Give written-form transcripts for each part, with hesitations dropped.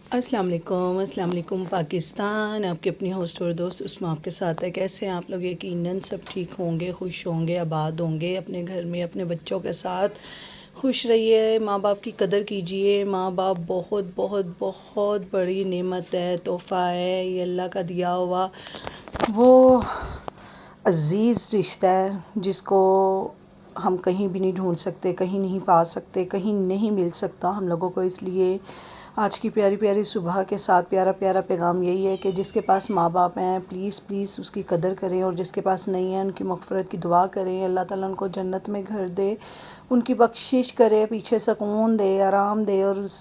अस्सलाम वालेकुम पाकिस्तान। आपके अपनी होस्ट और दोस्त उसमें आपके साथ है। कैसे हैं आप लोग? यकीनन सब ठीक होंगे, खुश होंगे, आबाद होंगे, अपने घर में अपने बच्चों के साथ खुश रहिए। माँ बाप की कदर कीजिए। माँ बाप बहुत बहुत बहुत बड़ी नेमत है, तोहफ़ा है, ये अल्लाह का दिया हुआ वो अज़ीज़ रिश्ता है जिसको हम कहीं भी नहीं ढूंढ सकते, कहीं नहीं पा सकते, कहीं नहीं मिल सकता हम लोगों को। इसलिए आज की प्यारी प्यारी सुबह के साथ प्यारा प्यारा पैगाम यही है कि जिसके पास माँ बाप हैं प्लीज़ प्लीज़ उसकी कदर करें, और जिसके पास नहीं है उनकी मग़फ़िरत की दुआ करें। अल्लाह ताला उनको जन्नत में घर दे, उनकी बख्शिश करे, पीछे सुकून दे, आराम दे। और उस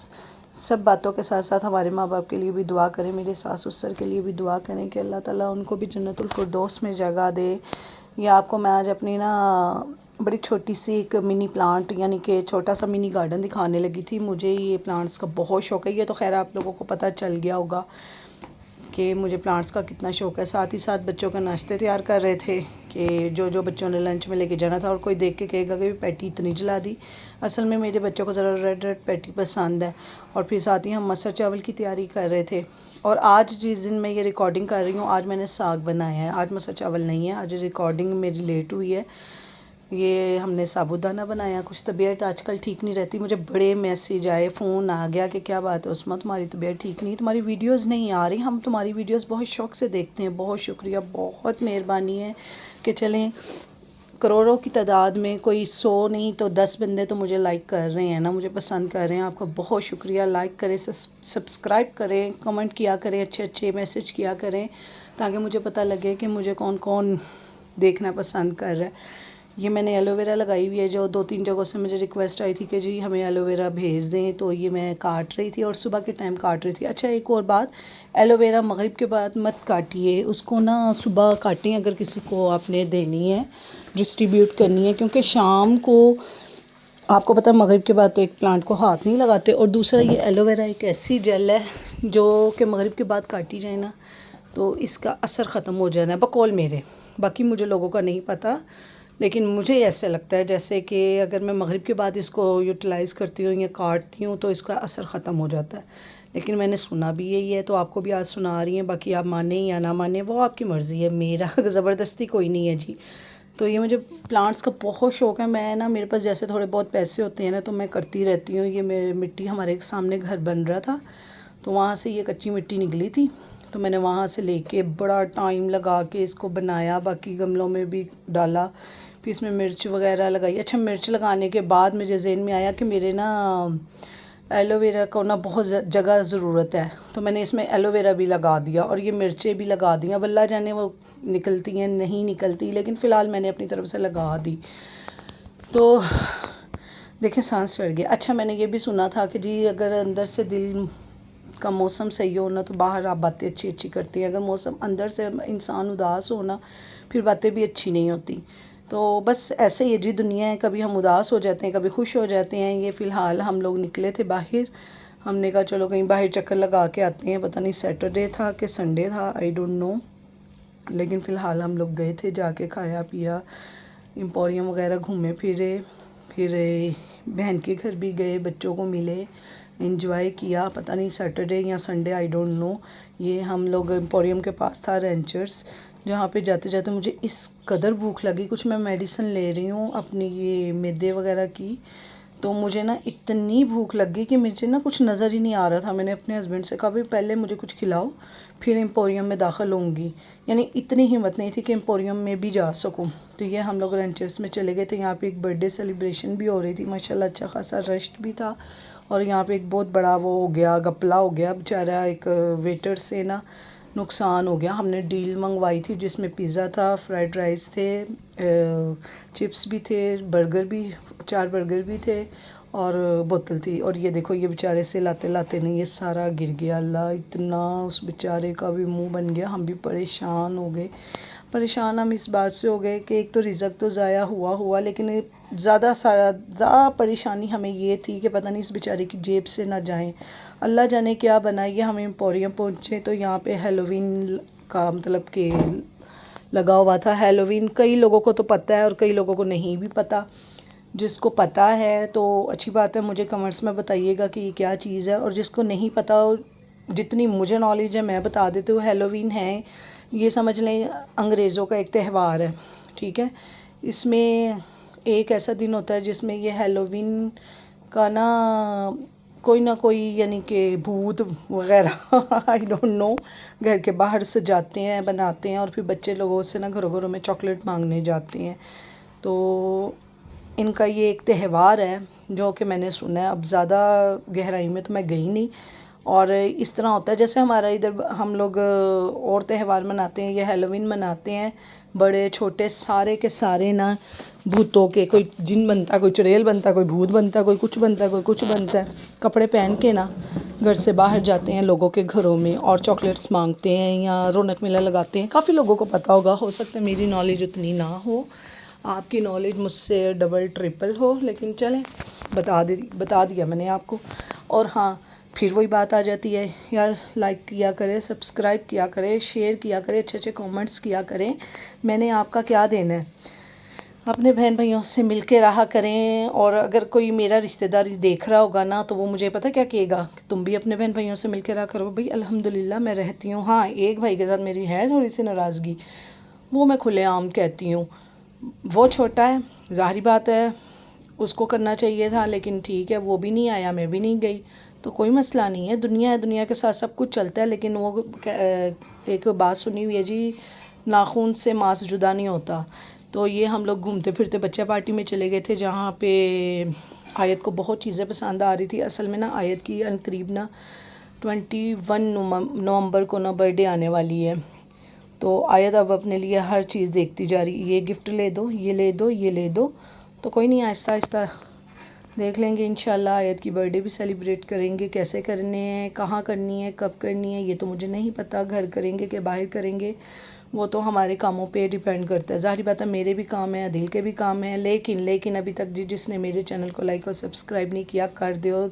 सब बातों के साथ साथ हमारे माँ बाप के लिए भी दुआ करें, मेरे सास ससुर के लिए भी दुआ करें कि अल्लाह ताला उनको भी जन्नतुल फिरदौस में जगह दे। ये आपको मैं आज अपनी ना बड़ी छोटी सी एक मिनी प्लांट यानी कि छोटा सा मिनी गार्डन दिखाने लगी थी। मुझे ये प्लांट्स का बहुत शौक़ है। ये तो खैर आप लोगों को पता चल गया होगा कि मुझे प्लांट्स का कितना शौक़ है। साथ ही साथ बच्चों का नाश्ते तैयार कर रहे थे कि जो जो बच्चों ने लंच में लेके जाना था। और कोई देख के कहेगा कि पैटी इतनी जला दी। असल में मेरे बच्चों को ज़रा रेड रेड पैटी पसंद है। और फिर साथ ही हम मसर चावल की तैयारी कर रहे थे। और आज जिस दिन मैं ये रिकॉर्डिंग कर रही हूँ, आज मैंने साग बनाया है। आज मसर चावल नहीं है, आज रिकॉर्डिंग मेरी लेट हुई है। ये हमने साबूदाना बनाया। कुछ तबीयत आजकल ठीक नहीं रहती, मुझे बड़े मैसेज आए, फ़ोन आ गया कि क्या बात है उस्मा, तुम्हारी तबीयत ठीक नहीं, तुम्हारी वीडियोस नहीं आ रही, हम तुम्हारी वीडियोस बहुत शौक़ से देखते हैं। बहुत शुक्रिया, बहुत मेहरबानी है कि चलें करोड़ों की तादाद में कोई 100 नहीं तो 10 बंदे तो मुझे लाइक कर रहे हैं ना, मुझे पसंद कर रहे हैं। आपका बहुत शुक्रिया। लाइक करें, सब्सक्राइब करें, कमेंट किया करें, अच्छे अच्छे मैसेज किया करें ताकि मुझे पता लगे कि मुझे कौन कौन देखना पसंद कर रहा है। ये मैंने एलोवेरा लगाई हुई है, जो 2-3 जगहों से मुझे रिक्वेस्ट आई थी कि जी हमें एलोवेरा भेज दें, तो ये मैं काट रही थी और सुबह के टाइम काट रही थी। अच्छा एक और बात, एलोवेरा मगरिब के बाद मत काटिए, उसको ना सुबह काटें अगर किसी को आपने देनी है, डिस्ट्रीब्यूट करनी है, क्योंकि शाम को आपको पता है मगरिब के बाद तो एक प्लांट को हाथ नहीं लगाते। और दूसरा ये एलोवेरा एक ऐसी जेल है जो कि मगरिब के बाद काटी जाए ना तो इसका असर ख़त्म हो जाना है, बकौल मेरे। बाकी मुझे लोगों का नहीं पता, लेकिन मुझे ऐसे लगता है जैसे कि अगर मैं मगरिब के बाद इसको यूटिलाइज़ करती हूँ या काटती हूँ तो इसका असर ख़त्म हो जाता है। लेकिन मैंने सुना भी यही है, तो आपको भी आज सुना रही हैं। बाकी आप माने या ना माने वो आपकी मर्ज़ी है, मेरा ज़बरदस्ती कोई नहीं है जी। तो ये मुझे प्लांट्स का बहुत शौक़ है। मैं ना, मेरे पास जैसे थोड़े बहुत पैसे होते हैं ना तो मैं करती रहती हूँ। ये मेरे मिट्टी, हमारे सामने घर बन रहा था तो वहाँ से ये कच्ची मिट्टी निकली थी, तो मैंने वहाँ से लेके बड़ा टाइम लगा के इसको बनाया। बाकी गमलों में भी डाला, फिर इसमें मिर्च वगैरह लगाई। अच्छा मिर्च लगाने के बाद मुझे ज़हन में आया कि मेरे ना एलोवेरा को ना बहुत जगह ज़रूरत है, तो मैंने इसमें एलोवेरा भी लगा दिया और ये मिर्चें भी लगा दी। अब अल्लाह जाने वो निकलती हैं नहीं निकलती, लेकिन फ़िलहाल मैंने अपनी तरफ से लगा दी। तो देखें सांस चढ़ गया। अच्छा मैंने ये भी सुना था कि जी अगर अंदर से दिल का मौसम सही हो ना तो बाहर आप बातें अच्छी अच्छी करती हैं। अगर मौसम अंदर से इंसान उदास हो ना फिर बातें भी अच्छी नहीं होती। तो बस ऐसे ही है जी दुनिया है, कभी हम उदास हो जाते हैं, कभी खुश हो जाते हैं। ये फ़िलहाल हम लोग निकले थे बाहर, हमने कहा चलो कहीं बाहर चक्कर लगा के आते हैं। पता नहीं सैटरडे था कि संडे था, आई डोंट नो, लेकिन फ़िलहाल हम लोग गए थे, जाके खाया पिया, एम्पोरियम वगैरह घूमे फिरे, फिर बहन के घर भी गए, बच्चों को मिले, एंजॉय किया। पता नहीं सैटरडे या संडे, आई डोंट नो। ये हम लोग एम्पोरियम के पास था रेंचर्स, जहाँ पे जाते जाते मुझे इस कदर भूख लगी। कुछ मैं मेडिसिन ले रही हूँ अपनी ये मैदे वगैरह की, तो मुझे ना इतनी भूख लग गई कि मुझे ना कुछ नज़र ही नहीं आ रहा था। मैंने अपने हस्बैंड से कहा भाई पहले मुझे कुछ खिलाओ फिर एम्पोरियम में दाखिल होंगी, यानी इतनी हिम्मत नहीं थी कि एम्पोरियम में भी जा सकूं। तो ये हम लोग रेंचर्स में चले गए थे। यहाँ पे एक बर्थडे सेलिब्रेशन भी हो रही थी माशाल्लाह, अच्छा खासा रश भी था। और यहाँ पे एक बहुत बड़ा वो हो गया, गपला हो गया, बेचारा एक वेटर से ना नुकसान हो गया। हमने डील मंगवाई थी जिसमें पिज़्ज़ा था, फ्राइड राइस थे, चिप्स भी थे, बर्गर भी, 4 बर्गर भी थे और बोतल थी। और ये देखो ये बेचारे से लाते लाते नहीं ये सारा गिर गया। अल्लाह, इतना उस बेचारे का भी मुंह बन गया। हम भी परेशान हो गए। परेशान हम इस बात से हो गए कि एक तो रिज़्क तो ज़ाया हुआ, लेकिन ज़्यादा परेशानी हमें ये थी कि पता नहीं इस बेचारे की जेब से ना जाएं। अल्लाह जाने क्या बना। ये हम एम्पोरियम पहुँचे तो यहाँ पे हेलोवीन का मतलब कि लगा हुआ था। हेलोवीन कई लोगों को तो पता है और कई लोगों को नहीं भी पता। जिसको पता है तो अच्छी बात है, मुझे कमेंट्स में बताइएगा कि ये क्या चीज़ है, और जिसको नहीं पता جتنی مجھے نالج ہے میں بتا دیتی ہوں. ہیلووین ہے، یہ سمجھ لیں انگریزوں کا ایک تہوار ہے، ٹھیک ہے. اس میں ایک ایسا دن ہوتا ہے جس میں یہ ہیلووین کا نا کوئی نہ کوئی یعنی کہ بھوت وغیرہ آئی ڈونٹ نو گھر کے باہر سے جاتے ہیں، بناتے ہیں، اور پھر بچے لوگوں سے نا گھروں گھروں میں چاکلیٹ مانگنے جاتے ہیں. تو ان کا یہ ایک تہوار ہے جو کہ میں نے سنا ہے. اب زیادہ گہرائی میں تو میں گئی نہیں. اور اس طرح ہوتا ہے جیسے ہمارا ادھر ہم لوگ اور تہوار مناتے ہیں، یہ ہیلووین مناتے ہیں. بڑے چھوٹے سارے کے سارے نا بھوتوں کے، کوئی جن بنتا ہے، کوئی چڑیل بنتا ہے، کوئی بھوت بنتا ہے، کوئی کچھ بنتا ہے، کوئی کچھ بنتا ہے. کپڑے پہن کے نا گھر سے باہر جاتے ہیں لوگوں کے گھروں میں اور چاکلیٹس مانگتے ہیں یا رونق میلہ لگاتے ہیں. کافی لوگوں کو پتہ ہوگا، ہو سکتا ہے میری نالج اتنی نہ ہو، آپ کی نالج مجھ سے ڈبل ٹرپل ہو، لیکن چلیں بتا دیا میں نے آپ کو. اور ہاں پھر وہی بات آ جاتی ہے یار، لائک کیا کرے، سبسکرائب کیا کرے، شیئر کیا کرے، اچھے اچھے کامنٹس کیا کریں. میں نے آپ کا کیا دینا ہے، اپنے بہن بھائیوں سے مل کے رہا کریں. اور اگر کوئی میرا رشتہ دار دیکھ رہا ہوگا نا تو وہ مجھے پتہ کیا کہے گا کہ تم بھی اپنے بہن بھائیوں سے مل کے رہا کرو. بھائی الحمدللہ میں رہتی ہوں. ہاں ایک بھائی کے ساتھ میری ہے تھوڑی سی ناراضگی، وہ میں کھلے عام کہتی ہوں. وہ چھوٹا ہے، ظاہری بات ہے اس کو کرنا چاہیے تھا، لیکن ٹھیک ہے وہ بھی نہیں آیا، میں بھی نہیں گئی، تو کوئی مسئلہ نہیں ہے. دنیا ہے، دنیا کے ساتھ سب کچھ چلتا ہے. لیکن وہ ایک بات سنی ہوئی ہے جی، ناخن سے ماس جدا نہیں ہوتا. تو یہ ہم لوگ گھومتے پھرتے بچہ پارٹی میں چلے گئے تھے جہاں پہ آیت کو بہت چیزیں پسند آ رہی تھی. اصل میں نا آیت کی قریب نا 21 نومبر کو نا برتھ ڈے آنے والی ہے. تو آیت اب اپنے لیے ہر چیز دیکھتی جا رہی، یہ گفٹ لے دو، یہ لے دو، یہ لے دو. تو کوئی نہیں، آہستہ آہستہ دیکھ لیں گے انشاءاللہ. آیت کی برتھ ڈے بھی سیلیبریٹ کریں گے. کیسے کرنے ہیں، کہاں کرنی ہے، کب کرنی ہے، یہ تو مجھے نہیں پتہ. گھر کریں گے کہ باہر کریں گے وہ تو ہمارے کاموں پہ ڈیپینڈ کرتا ہے. ظاہری بات ہے میرے بھی کام ہیں، عدیل کے بھی کام ہیں، لیکن ابھی تک جس نے میرے چینل کو لائک اور سبسکرائب نہیں کیا کر دیو.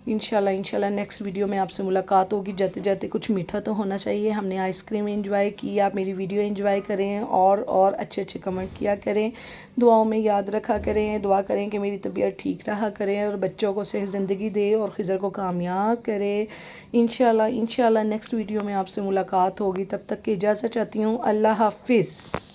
انشاءاللہ نیکسٹ ویڈیو میں آپ سے ملاقات ہوگی. جاتے جاتے کچھ میٹھا تو ہونا چاہیے. ہم نے آئس کریم انجوائے کی، آپ میری ویڈیو انجوائے کریں اور اچھے اچھے کمنٹ کیا کریں. دعاؤں میں یاد رکھا کریں، دعا کریں کہ میری طبیعت ٹھیک رہا کریں اور بچوں کو صحت زندگی دے اور خضر کو کامیاب کرے. انشاءاللہ نیکسٹ ویڈیو میں آپ سے ملاقات ہوگی. تب تک کی اجازت چاہتی ہوں. اللہ حافظ.